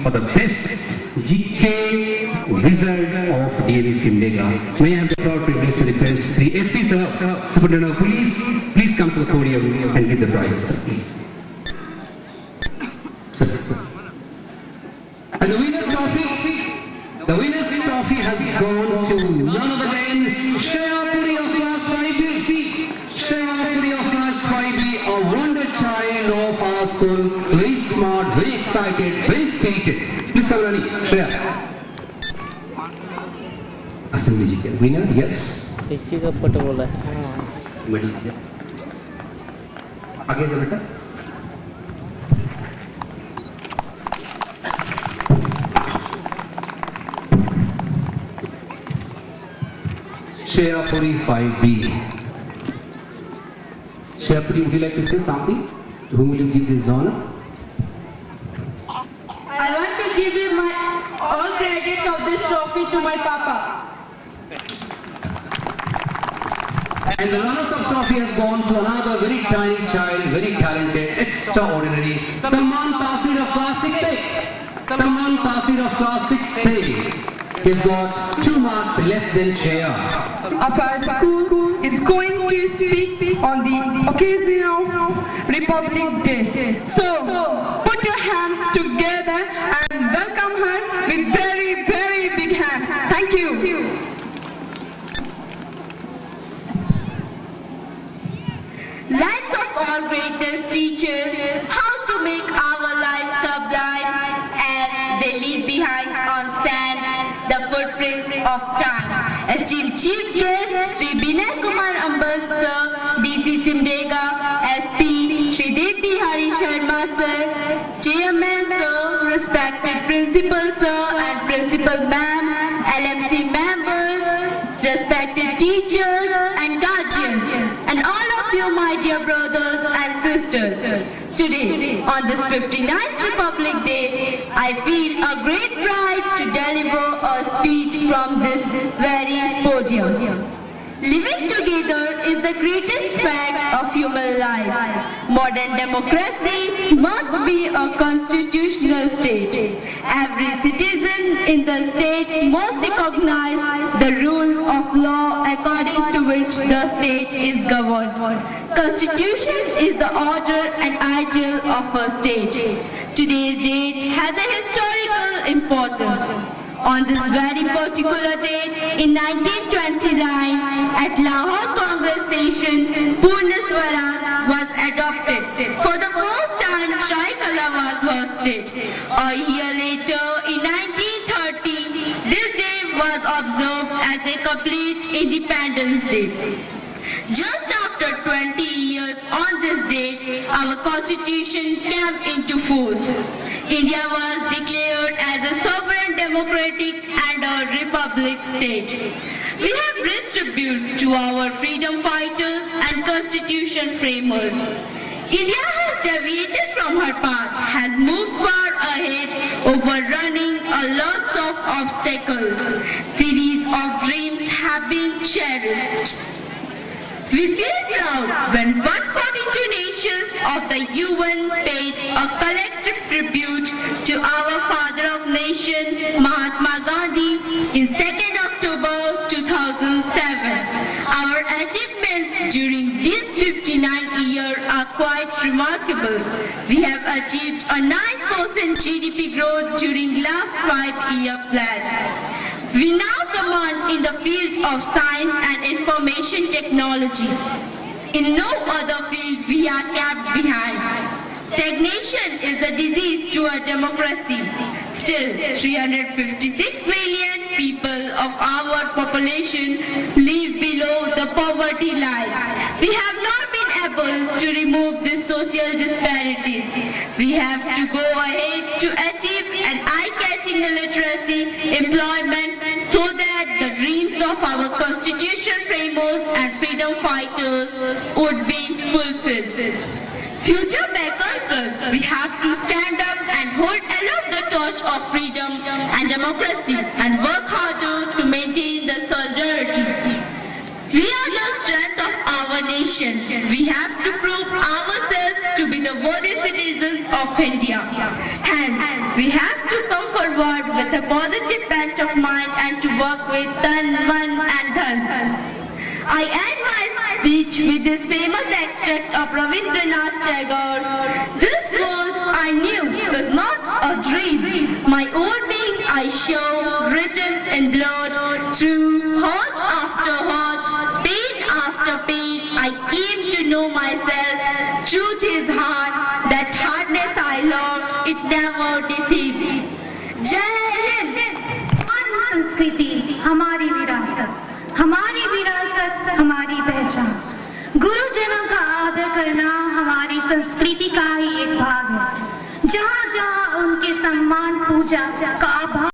for the best GK wizard of DAV Simdega. May I have the proud privilege to request Sri SP Sir, Superintendent of Police, please come to the podium and give the prize, sir, please. Sir. And the winner's trophy has gone to none other than Shreya Puri of Class 5B. Shreya Puri of Class 5B, a wonder child of our school, very smart, very excited, very spirited. Please come, Rani. Shreya. Assembly ji, winner, yes. इसी का photo बोला है। Middle आगे जा बेटा। Shreya Puri 5B. Shreya Puri, would you like to say something? To whom will you give this honor? I want to give you all credit of this trophy to my papa. And the runners of trophy has gone to another very tiny child, very talented, extraordinary, Salman Tasir of Class 6A. Salman Tasir of Class 6A. He's got 2 marks less than Shreya. Of our school is going to speak on the occasion of Republic Day. So, put your hands together and welcome her with very, very big hand. Thank you. Lives of our greatest teachers, how to make our lives sublime, and they leave behind on sand the footprints of time. Esteemed Chief Guest, Sri Binay Kumar Ambal Sir, DC Simdega, SP, Sri Dev Bihari Sharma Sir, Chairman Sir, respected Principal Sir and Principal Ma'am, LMC members, respected teachers and guardians, and all of you, my dear brothers and sisters. Today, on this 59th Republic Day, I feel a great pride to deliver a speech from this very podium. Living together is the greatest fact of human life. Modern democracy must be a constitutional state. Every citizen in the state must recognize the rule of law according to which the state is governed. Constitution is the order and ideal of a state. Today's date has a historical importance. On this very particular date, in 1929, at Lahore Congress Station, Purna Swaraj was adopted. For the first time, Tricolour was hoisted. A year later, in 1930, this day was observed as a complete Independence Day. Just after 20 years on this date, our constitution came into force. India was declared as a sovereign, democratic and a republic state. We have rich tributes to our freedom fighters and constitution framers. India has deviated from her path, has moved far ahead, overrunning a lot of obstacles. Series of dreams have been cherished. We feel proud when 142 nations of the UN paid a collective tribute to our father of nation, Mahatma Gandhi, in 2nd October 2007. Our achievements during this 59 years are quite remarkable. We have achieved a 9% GDP growth during last 5-year plan. We now command in the field of science and information technology. In no other field we are kept behind. Stagnation is a disease to a democracy. Still, 356 million people of our population live below the poverty line. We have not been able to remove these social disparities. We have to go ahead to achieve an eye-catching literacy, employment, so that the dreams of our constitution framers and freedom fighters would be fulfilled. Future beckons us. We have to stand up and hold aloft the torch of freedom and democracy and work harder to maintain the solidarity. We are the strength of our nation. We have to prove ourselves to be the worthy citizens of India. Hence, we have to come forward with a positive bent of mind and to work with tan, man and dhan. I end my speech with this famous extract of Rabindranath Tagore. This world I knew was not a dream. My own being I show, written in blood, through hurt after hurt, pain after pain. I came to know myself. Truth is hard. That hardness I loved, it never deceives. Jai Hind. हमारी संस्कृति हमारी विरासत, हमारी पहचान। गुरुजनों का आदर करना हमारी संस्कृति का ही एक भाग है। जहाँ जहाँ उनके सम्मान पूजा का अभाव